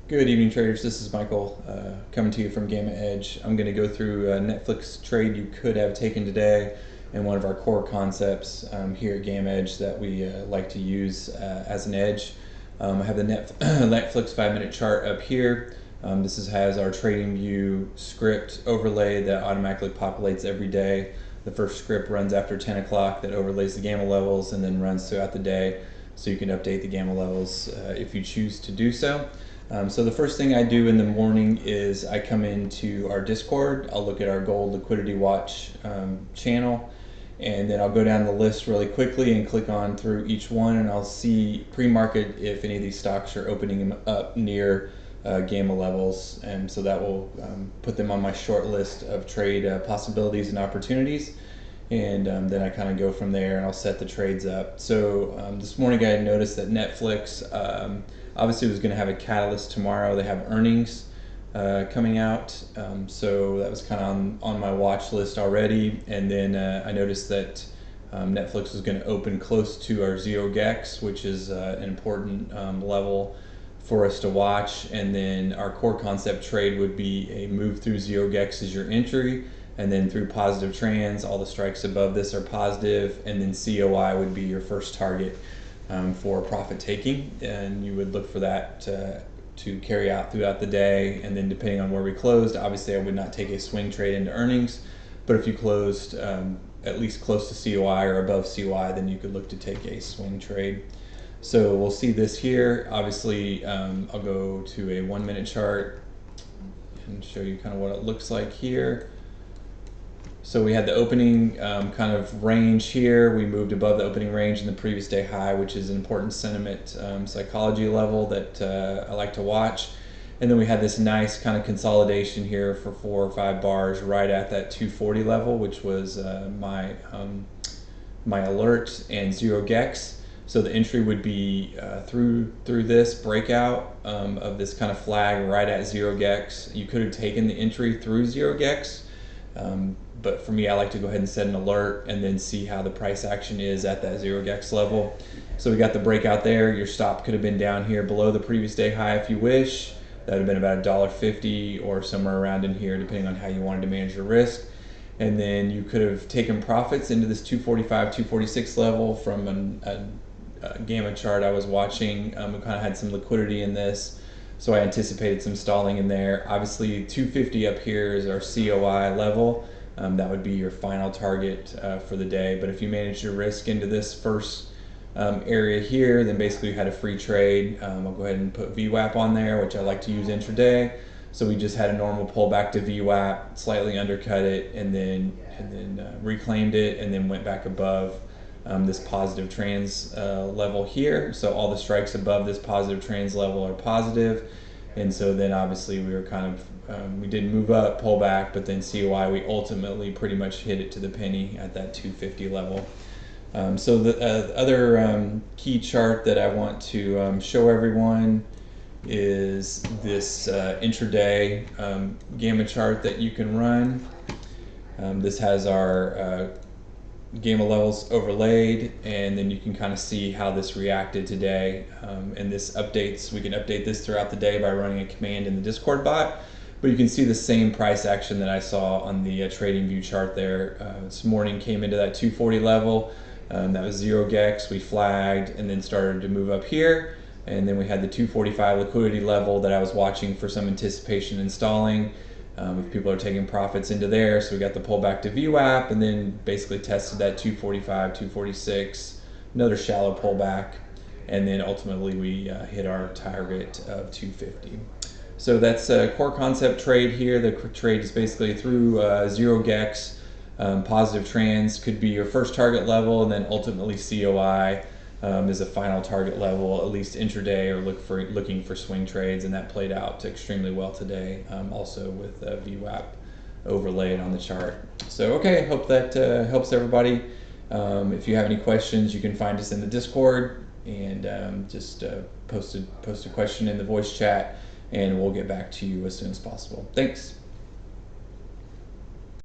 Good evening, traders. This is Michael coming to you from Gamma Edge. I'm going to go through a Netflix trade you could have taken today and one of our core concepts here at Gamma Edge that we like to use as an edge. I have the Netflix 5-minute chart up here. This has our trading view script overlay that automatically populates every day. The first script runs after 10 o'clock that overlays the gamma levels and then runs throughout the day, so you can update the gamma levels if you choose to do so. So the first thing I do in the morning is I come into our Discord. I'll look at our gold liquidity watch channel, and then I'll go down the list really quickly and click on through each one, and I'll see pre-market if any of these stocks are opening up near gamma levels, and so that will put them on my short list of trade possibilities and opportunities. And then I kind of go from there and I'll set the trades up. So this morning I had noticed that Netflix obviously was going to have a catalyst tomorrow. They have earnings coming out, so that was kind of on my watch list already. And then I noticed that Netflix was going to open close to our 0 gex, which is an important level for us to watch. And then our core concept trade would be a move through 0 gex as your entry, and then through positive trends, all the strikes above this are positive, and then COI would be your first target for profit taking, and you would look for that to carry out throughout the day. And then depending on where we closed, obviously I would not take a swing trade into earnings, but if you closed at least close to COI or above COI, then you could look to take a swing trade. So we'll see this here. Obviously I'll go to a 1-minute chart and show you kind of what it looks like here. So we had the opening kind of range here. We moved above the opening range in the previous day high, which is an important sentiment psychology level that I like to watch. And then we had this nice kind of consolidation here for 4 or 5 bars right at that 240 level, which was my alert and 0 gex. So the entry would be through this breakout of this kind of flag right at 0 gex. You could have taken the entry through 0 gex. But for me, I like to go ahead and set an alert and then see how the price action is at that 0 gex level. So we got the breakout there. Your stop could have been down here below the previous day high if you wish. That would have been about $1.50 or somewhere around in here, depending on how you wanted to manage your risk. And then you could have taken profits into this 245, 246 level from a gamma chart I was watching. We kind of had some liquidity in this, so I anticipated some stalling in there. Obviously 250 up here is our COI level. That would be your final target for the day. But if you manage your risk into this first area here, then basically you had a free trade. I'll go ahead and put VWAP on there, which I like to use intraday. So we just had a normal pullback to VWAP, slightly undercut it, and then reclaimed it, and then went back above this positive trans level here. So all the strikes above this positive trans level are positive. And so then obviously we were kind of, we did move up, pull back, but then COI, we ultimately pretty much hit it to the penny at that 250 level. So the other key chart that I want to show everyone is this intraday gamma chart that you can run. This has our gamma levels overlaid, and then you can kind of see how this reacted today. And this updates, we can update this throughout the day by running a command in the Discord bot, but you can see the same price action that I saw on the trading view chart there. This morning came into that 240 level, that was 0 gex, we flagged and then started to move up here, and then we had the 245 liquidity level that I was watching for some anticipation installing. If people are taking profits into there, so we got the pullback to VWAP, and then basically tested that 245, 246, another shallow pullback, and then ultimately we hit our target of 250. So that's a core concept trade here. The trade is basically through 0 gex, positive trans could be your first target level, and then ultimately COI is a final target level, at least intraday, or looking for swing trades, and that played out extremely well today, also with VWAP overlaid on the chart. So okay, hope that helps everybody. If you have any questions, you can find us in the Discord, and just post a question in the voice chat, and we'll get back to you as soon as possible. Thanks.